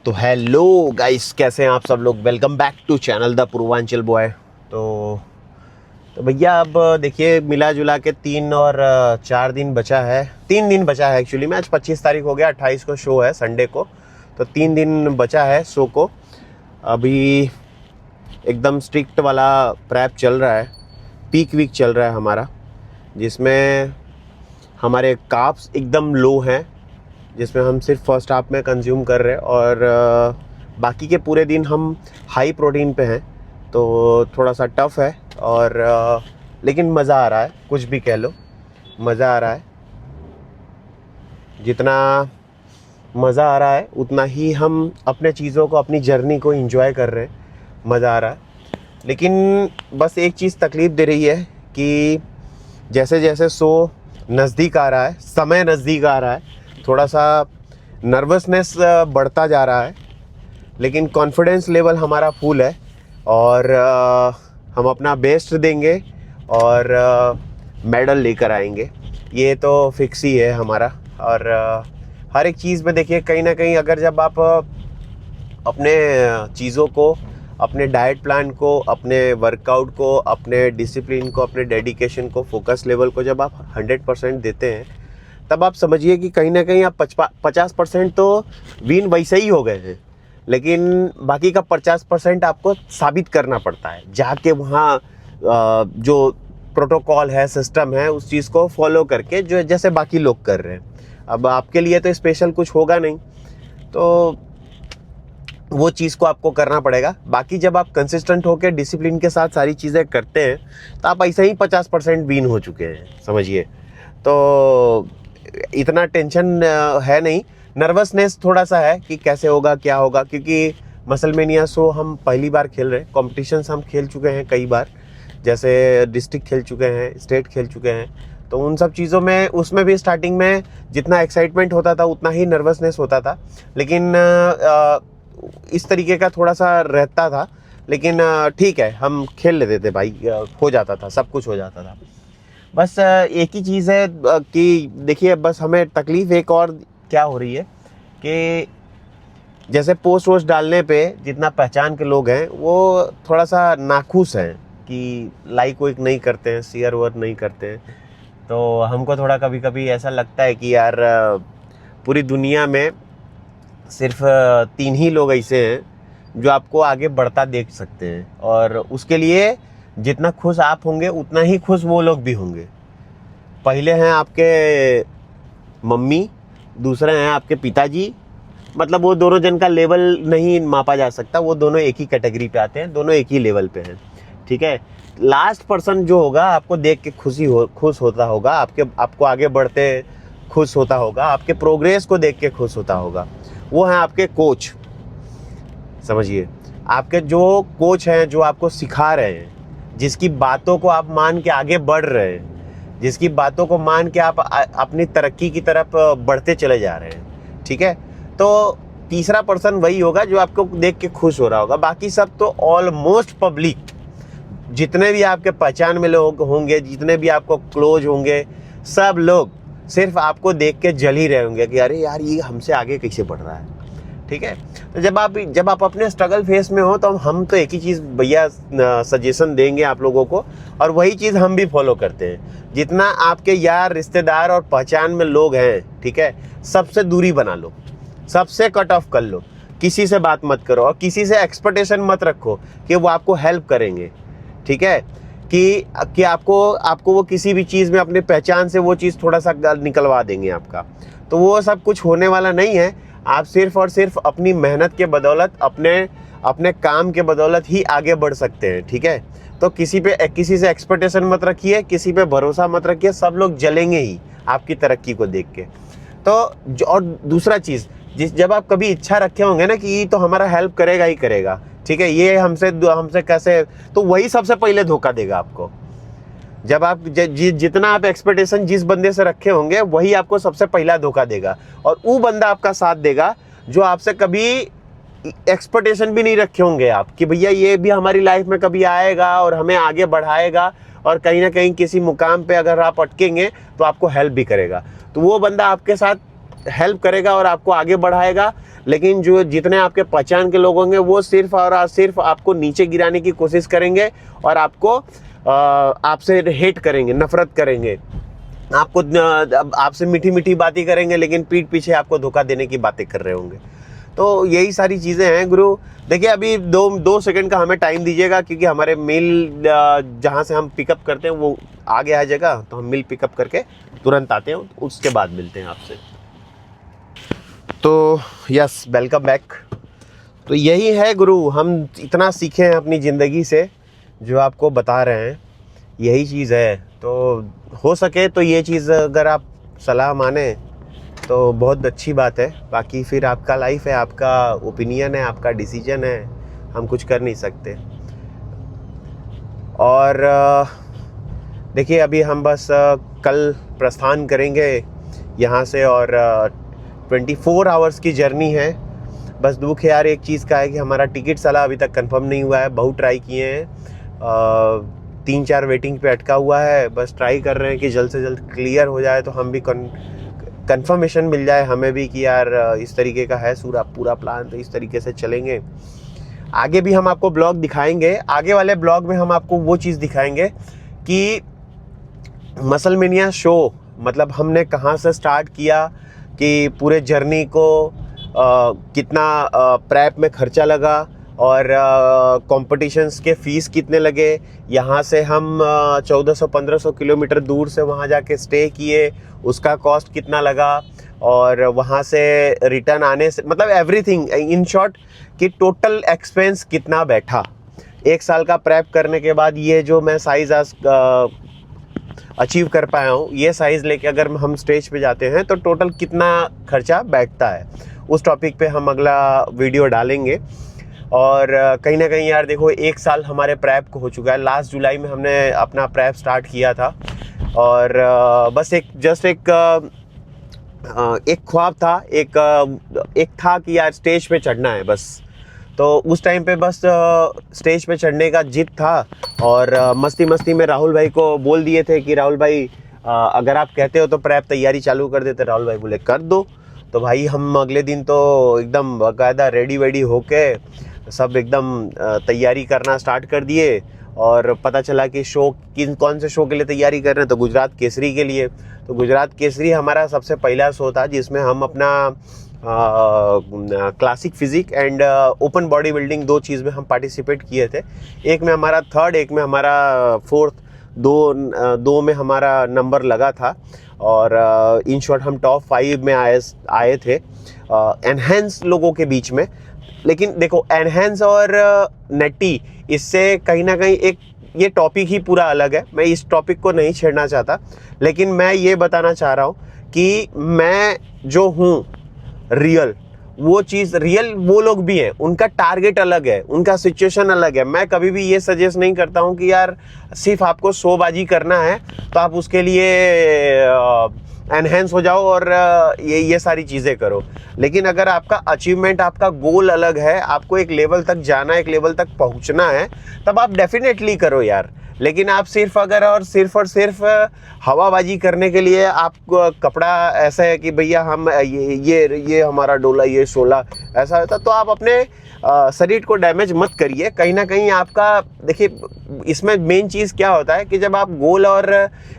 तो hello guys, कैसे हैं आप सब लोग। Welcome back to channel the Purvanchal boy. तो भैया अब देखिए, मिला जुला के 3 और 4 दिन बचा है। 3 दिन बचा है एक्चुअली में। आज 25 तारीख हो गया, 28 को शो है संडे को, तो 3 दिन बचा है शो को। अभी एकदम स्ट्रिक्ट वाला प्रैप चल रहा है, पीक वीक चल रहा है हमारा, जिसमें हमारे कार्ब्स एकदम लो हैं, जिसमें हम सिर्फ फर्स्ट हाफ में कंज्यूम कर रहे हैं और बाकी के पूरे दिन हम हाई प्रोटीन पे हैं। तो थोड़ा सा टफ़ है और लेकिन मज़ा आ रहा है, कुछ भी कह लो, मज़ा आ रहा है। जितना मज़ा आ रहा है उतना ही हम अपने चीज़ों को, अपनी जर्नी को एंजॉय कर रहे हैं, मज़ा आ रहा है। लेकिन बस एक चीज़ तकलीफ़ दे रही है कि जैसे जैसे शो नज़दीक आ रहा है, समय नज़दीक आ रहा है, थोड़ा सा नर्वसनेस बढ़ता जा रहा है। लेकिन कॉन्फिडेंस लेवल हमारा फुल है और हम अपना बेस्ट देंगे और मेडल लेकर आएंगे, ये तो फिक्स ही है हमारा। और हर एक चीज़ में देखिए, कहीं ना कहीं अगर जब आप अपने चीज़ों को, अपने डाइट प्लान को, अपने वर्कआउट को, अपने डिसिप्लिन को, अपने डेडिकेशन को, फोकस लेवल को जब आप 100% देते हैं, तब आप समझिए कि कहीं ना कहीं आप 50% तो विन वैसे ही हो गए हैं। लेकिन बाकी का 50% आपको साबित करना पड़ता है, जाके वहाँ जो प्रोटोकॉल है, सिस्टम है, उस चीज़ को फॉलो करके, जो जैसे बाकी लोग कर रहे हैं। अब आपके लिए तो स्पेशल कुछ होगा नहीं, तो वो चीज़ को आपको करना पड़ेगा। बाकी जब आप कंसिस्टेंट होकर डिसिप्लिन के साथ सारी चीज़ें करते हैं, तो आप ऐसे ही 50% विन हो चुके हैं, समझिए। तो इतना टेंशन है नहीं, नर्वसनेस थोड़ा सा है कि कैसे होगा, क्या होगा, क्योंकि मसलमेनिया शो हम पहली बार खेल रहे हैं। कॉम्पिटिशन्स हम खेल चुके हैं कई बार, जैसे डिस्ट्रिक्ट खेल चुके हैं, स्टेट खेल चुके हैं। तो उन सब चीज़ों में, उसमें भी स्टार्टिंग में जितना एक्साइटमेंट होता था उतना ही नर्वसनेस होता था, लेकिन इस तरीके का थोड़ा सा रहता था। लेकिन ठीक है, हम खेल लेते थे भाई, हो जाता था, सब कुछ हो जाता था। बस एक ही चीज़ है कि देखिए, बस हमें तकलीफ़ एक और क्या हो रही है कि जैसे पोस्ट वोस्ट डालने पे जितना पहचान के लोग हैं, वो थोड़ा सा नाखुश हैं कि लाइक वाइक नहीं करते हैं, शेयर वेयर नहीं करते हैं। तो हमको थोड़ा कभी कभी ऐसा लगता है कि यार, पूरी दुनिया में सिर्फ 3 ही लोग ऐसे हैं जो आपको आगे बढ़ता देख सकते हैं, और उसके लिए जितना खुश आप होंगे उतना ही खुश वो लोग भी होंगे। पहले हैं आपके मम्मी, दूसरे हैं आपके पिताजी। मतलब वो दोनों जन का लेवल नहीं मापा जा सकता, वो दोनों एक ही कैटेगरी पे आते हैं, दोनों एक ही लेवल पे हैं, ठीक है। लास्ट पर्सन जो होगा, आपको देख के खुश होता होगा, आपको आगे बढ़ते खुश होता होगा, आपके प्रोग्रेस को देख के खुश होता होगा, वो हैं आपके कोच। समझिए, आपके जो कोच हैं, जो आपको सिखा रहे हैं, जिसकी बातों को आप मान के आगे बढ़ रहे हैं, जिसकी बातों को मान के आप अपनी तरक्की की तरफ बढ़ते चले जा रहे हैं, ठीक है। तो तीसरा पर्सन वही होगा जो आपको देख के खुश हो रहा होगा। बाकी सब तो ऑलमोस्ट पब्लिक, जितने भी आपके पहचान में लोग होंगे, जितने भी आपको क्लोज होंगे, सब लोग सिर्फ आपको देख के जल ही रहे होंगे कि अरे यार, ये हमसे आगे कैसे बढ़ रहा है, ठीक है। तो जब आप अपने स्ट्रगल फेस में हो, तो हम तो एक ही चीज़ भैया सजेशन देंगे आप लोगों को, और वही चीज़ हम भी फॉलो करते हैं। जितना आपके यार, रिश्तेदार और पहचान में लोग हैं, ठीक है, सबसे दूरी बना लो, सबसे कट ऑफ कर लो, किसी से बात मत करो, और किसी से एक्सपेक्टेशन मत रखो कि वो आपको हेल्प करेंगे, ठीक है। कि आपको वो किसी भी चीज़ में अपने पहचान से वो चीज़ थोड़ा सा निकलवा देंगे आपका, तो वो सब कुछ होने वाला नहीं है। आप सिर्फ और सिर्फ अपनी मेहनत के बदौलत, अपने काम के बदौलत ही आगे बढ़ सकते हैं, ठीक है। तो किसी से एक्सपेक्टेशन मत रखिए, किसी पे भरोसा मत रखिए, सब लोग जलेंगे ही आपकी तरक्की को देख के। तो और दूसरा चीज़, जब आप कभी इच्छा रखे होंगे ना कि ये तो हमारा हेल्प करेगा ही करेगा, ठीक है, ये हमसे कैसे, तो वही सबसे पहले धोखा देगा आपको। जब आप जितना आप एक्सपेक्टेशन जिस बंदे से रखे होंगे, वही आपको सबसे पहला धोखा देगा, और वो बंदा आपका साथ देगा जो आपसे कभी एक्सपेक्टेशन भी नहीं रखे होंगे आप कि भैया ये भी हमारी लाइफ में कभी आएगा और हमें आगे बढ़ाएगा, और कहीं ना कहीं किसी मुकाम पे अगर आप अटकेंगे तो आपको हेल्प भी करेगा। तो वो बंदा आपके साथ हेल्प करेगा और आपको आगे बढ़ाएगा, लेकिन जो जितने आपके पहचान के लोग होंगे वो सिर्फ और सिर्फ आपको नीचे गिराने की कोशिश करेंगे और आपको आपसे हेट करेंगे, नफरत करेंगे, आपको आपसे मीठी मीठी बातें करेंगे, लेकिन पीठ पीछे आपको धोखा देने की बातें कर रहे होंगे। तो यही सारी चीज़ें हैं गुरु। देखिए अभी दो सेकंड का हमें टाइम दीजिएगा, क्योंकि हमारे मिल जहाँ से हम पिकअप करते हैं वो आगे आ जाएगा, तो हम मिल पिकअप करके तुरंत आते हैं, उसके बाद मिलते हैं आपसे। तो यस, वेलकम बैक। तो यही है गुरु, हम इतना सीखे हैं अपनी ज़िंदगी से जो आपको बता रहे हैं, यही चीज़ है। तो हो सके तो ये चीज़ अगर आप सलाह माने तो बहुत अच्छी बात है। बाकी फिर आपका लाइफ है, आपका ओपिनियन है, आपका डिसीजन है, हम कुछ कर नहीं सकते। और देखिए अभी हम बस कल प्रस्थान करेंगे यहाँ से, और 24 आवर्स की जर्नी है। बस दुख है यार एक चीज़ का है कि हमारा टिकट साला अभी तक कंफर्म नहीं हुआ है। बहुत ट्राई किए हैं, 3-4 वेटिंग पे अटका हुआ है। बस ट्राई कर रहे हैं कि जल्द से जल्द क्लियर हो जाए, तो हम भी कंफर्मेशन मिल जाए हमें भी कि यार इस तरीके का है पूरा प्लान, तो इस तरीके से चलेंगे। आगे भी हम आपको ब्लॉग दिखाएंगे, आगे वाले ब्लॉग में हम आपको वो चीज़ दिखाएंगे कि मसलमेनिया शो मतलब हमने कहाँ से स्टार्ट किया, कि पूरे जर्नी को कितना प्रेप में खर्चा लगा, और कॉम्पिटिशन्स के फ़ीस कितने लगे। यहाँ से हम 1400-1500 किलोमीटर दूर से वहाँ जाके स्टे किए, उसका कॉस्ट कितना लगा, और वहाँ से रिटर्न आने से मतलब एवरीथिंग इन शॉर्ट कि टोटल एक्सपेंस कितना बैठा। 1 साल का प्रेप करने के बाद ये जो मैं साइज़ आज अचीव कर पाया हूँ, ये साइज़ लेके अगर हम स्टेज पे जाते हैं तो टोटल कितना खर्चा बैठता है, उस टॉपिक पे हम अगला वीडियो डालेंगे। और कहीं ना कहीं यार देखो 1 साल हमारे प्रेप को हो चुका है। लास्ट जुलाई में हमने अपना प्रेप स्टार्ट किया था, और बस एक ख्वाब था, एक था कि यार स्टेज पे चढ़ना है बस। तो उस टाइम पे बस स्टेज पे चढ़ने का जिद था, और मस्ती मस्ती में राहुल भाई को बोल दिए थे कि राहुल भाई अगर आप कहते हो तो प्रेप तैयारी चालू कर देते। राहुल भाई बोले कर दो। तो भाई हम अगले दिन तो एकदम बाकायदा रेडी वेडी होके सब एकदम तैयारी करना स्टार्ट कर दिए, और पता चला कि कौन से शो के लिए तैयारी कर रहे हैं, तो गुजरात केसरी के लिए। तो गुजरात केसरी हमारा सबसे पहला शो था जिसमें हम अपना classic physique and open body building 2 चीज़ में हम पार्टिसिपेट किए थे। एक में हमारा 3rd, एक में हमारा 4th, दो में हमारा नंबर लगा था, और इन शॉर्ट हम टॉप 5 में आए थे एनहेंस लोगों के बीच में। लेकिन देखो एनहेंस और नेटी, इससे कहीं ना कहीं एक ये टॉपिक ही पूरा अलग है। मैं इस टॉपिक को नहीं छेड़ना चाहता, लेकिन मैं ये बताना चाह रहा हूँ कि मैं जो हूँ रियल, वो चीज़ रियल वो लोग भी हैं, उनका टारगेट अलग है, उनका सिचुएशन अलग है। मैं कभी भी ये सजेस्ट नहीं करता हूँ कि यार सिर्फ आपको शोबाजी करना है तो आप उसके लिए एनहेंस हो जाओ और ये सारी चीज़ें करो। लेकिन अगर आपका अचीवमेंट, आपका गोल अलग है, आपको एक लेवल तक जाना है, एक लेवल तक पहुंचना है, तब आप डेफिनेटली करो यार। लेकिन आप सिर्फ हवाबाजी करने के लिए आप कपड़ा ऐसा है कि भैया हम ये हमारा डोला, ये शोला ऐसा होता, तो आप अपने शरीर को डैमेज मत करिए। कहीं ना कहीं आपका देखिए इसमें मेन चीज़ क्या होता है कि जब आप गोल और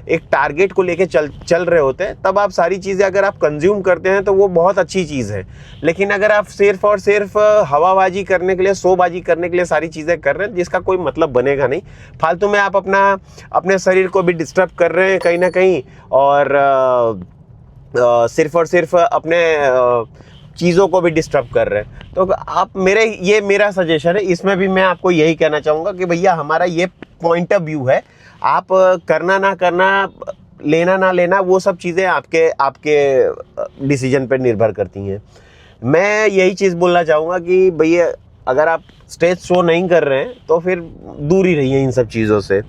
एक टारगेट को लेके चल रहे होते हैं, तब आप सारी चीज़ें अगर आप कंज्यूम करते हैं तो वो बहुत अच्छी चीज़ है। लेकिन अगर आप सिर्फ और सिर्फ हवाबाजी करने के लिए, शोबाजी करने के लिए सारी चीज़ें कर रहे हैं, जिसका कोई मतलब बनेगा नहीं, फालतू में आप अपने शरीर को भी डिस्टर्ब कर रहे हैं कहीं ना कहीं, और सिर्फ अपने चीज़ों को भी डिस्टर्ब कर रहे हैं। तो आप मेरा सजेशन है, इसमें भी मैं आपको यही कहना चाहूँगा कि भैया हमारा ये पॉइंट ऑफ व्यू है। आप करना ना करना, लेना ना लेना, वो सब चीज़ें आपके डिसीजन पर निर्भर करती हैं। मैं यही चीज़ बोलना चाहूँगा कि भैया अगर आप स्टेज शो नहीं कर रहे हैं तो फिर दूर ही रहिए इन सब चीज़ों से।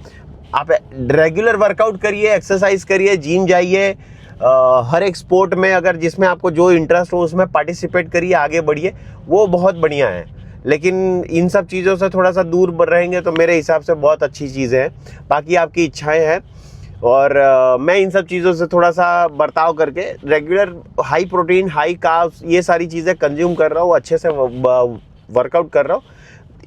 आप रेगुलर वर्कआउट करिए, एक्सरसाइज करिए, जिम जाइए, हर एक स्पोर्ट में अगर जिसमें आपको जो इंटरेस्ट हो उसमें पार्टिसिपेट करिए, आगे बढ़िए, वो बहुत बढ़िया है। लेकिन इन सब चीज़ों से थोड़ा सा दूर रहेंगे तो मेरे हिसाब से बहुत अच्छी चीज़ है। बाकी आपकी इच्छाएं हैं। और मैं इन सब चीज़ों से थोड़ा सा बर्ताव करके regular high protein high carbs ये सारी चीज़ें कंज्यूम कर रहा हूँ, अच्छे से वर्कआउट कर रहा हूँ।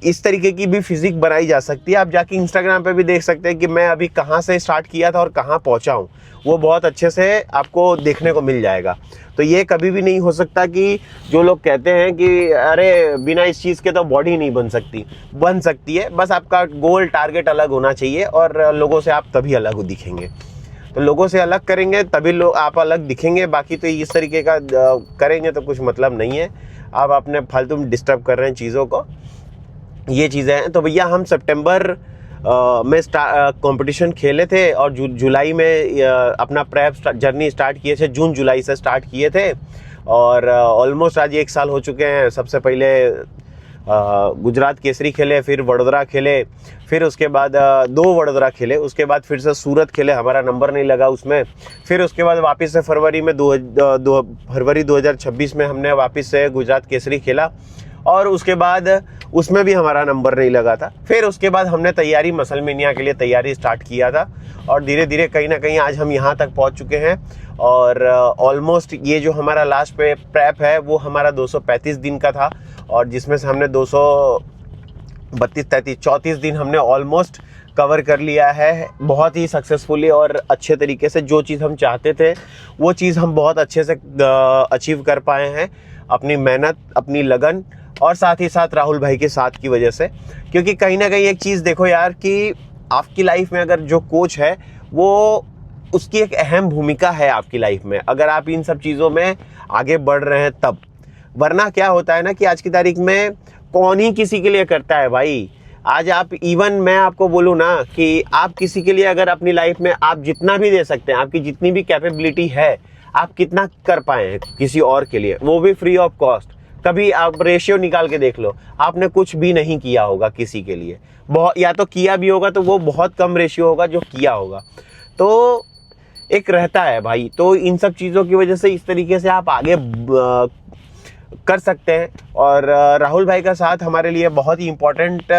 इस तरीके की भी फिजिक बनाई जा सकती है। आप जाके इंस्टाग्राम पे भी देख सकते हैं कि मैं अभी कहाँ से स्टार्ट किया था और कहाँ पहुँचा हूँ, वो बहुत अच्छे से आपको देखने को मिल जाएगा। तो ये कभी भी नहीं हो सकता कि जो लोग कहते हैं कि अरे बिना इस चीज़ के तो बॉडी नहीं बन सकती, बन सकती है। बस आपका गोल टारगेट अलग होना चाहिए और लोगों से आप तभी अलग दिखेंगे। तो लोगों से अलग करेंगे तभी लोग आप अलग दिखेंगे, बाकी तो इस तरीके का करेंगे तो कुछ मतलब नहीं है। आप अपने फालतू में डिस्टर्ब कर रहे हैं चीज़ों को, ये चीज़ें हैं। तो भैया हम सितंबर में कंपटीशन खेले थे और जुलाई में अपना प्रेप जर्नी स्टार्ट किए थे, जून जुलाई से स्टार्ट किए थे और ऑलमोस्ट आज 1 साल हो चुके हैं। सबसे पहले गुजरात केसरी खेले, फिर वडोदरा खेले, फिर उसके बाद 2 वडोदरा खेले, उसके बाद फिर से सूरत खेले, हमारा नंबर नहीं लगा उसमें। फिर उसके बाद वापस से फरवरी 2026 में हमने वापस से गुजरात केसरी खेला और उसके बाद उसमें भी हमारा नंबर नहीं लगा था। फिर उसके बाद हमने तैयारी मसलमेनिया के लिए तैयारी स्टार्ट किया था और धीरे धीरे कहीं ना कहीं आज हम यहाँ तक पहुँच चुके हैं। और ऑलमोस्ट ये जो हमारा लास्ट पे प्रेप है वो हमारा 235 दिन का था और जिसमें से हमने 34 दिन हमने ऑलमोस्ट कवर कर लिया है बहुत ही सक्सेसफुली और अच्छे तरीके से। जो चीज़ हम चाहते थे वो चीज़ हम बहुत अच्छे से अचीव कर पाए हैं, अपनी मेहनत, अपनी लगन और साथ ही साथ राहुल भाई के साथ की वजह से। क्योंकि कहीं ना कहीं एक चीज़ देखो यार कि आपकी लाइफ में अगर जो कोच है वो उसकी एक अहम भूमिका है आपकी लाइफ में, अगर आप इन सब चीज़ों में आगे बढ़ रहे हैं तब। वरना क्या होता है ना कि आज की तारीख में कौन ही किसी के लिए करता है भाई। आज आप इवन मैं आपको बोलूँ ना कि आप किसी के लिए अगर अपनी लाइफ में आप जितना भी दे सकते हैं, आपकी जितनी भी कैपेबिलिटी है, आप कितना कर पाए हैं किसी और के लिए, वो भी फ्री ऑफ कॉस्ट। कभी आप रेशियो निकाल के देख लो, आपने कुछ भी नहीं किया होगा किसी के लिए, बहुत, या तो किया भी होगा तो वो बहुत कम रेशियो होगा जो किया होगा। तो एक रहता है भाई। तो इन सब चीज़ों की वजह से इस तरीके से आप आगे कर सकते हैं। और राहुल भाई का साथ हमारे लिए बहुत ही इम्पोर्टेंट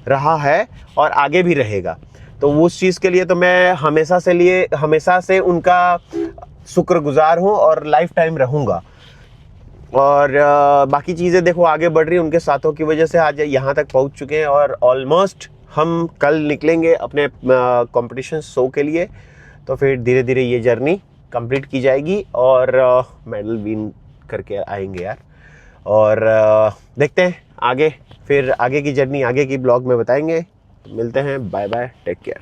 रहा है और आगे भी रहेगा। तो उस चीज़ के लिए तो मैं हमेशा से उनका शुक्रगुजार हूँ और लाइफ टाइम रहूँगा। और बाकी चीज़ें देखो आगे बढ़ रही, उनके साथों की वजह से आज यहाँ तक पहुँच चुके हैं और ऑलमोस्ट हम कल निकलेंगे अपने कंपटीशन शो के लिए। तो फिर धीरे धीरे ये जर्नी कंप्लीट की जाएगी और मेडल विन करके आएंगे यार। और देखते हैं आगे, फिर आगे की जर्नी आगे की ब्लॉग में बताएंगे। मिलते हैं, बाय बाय, टेक केयर।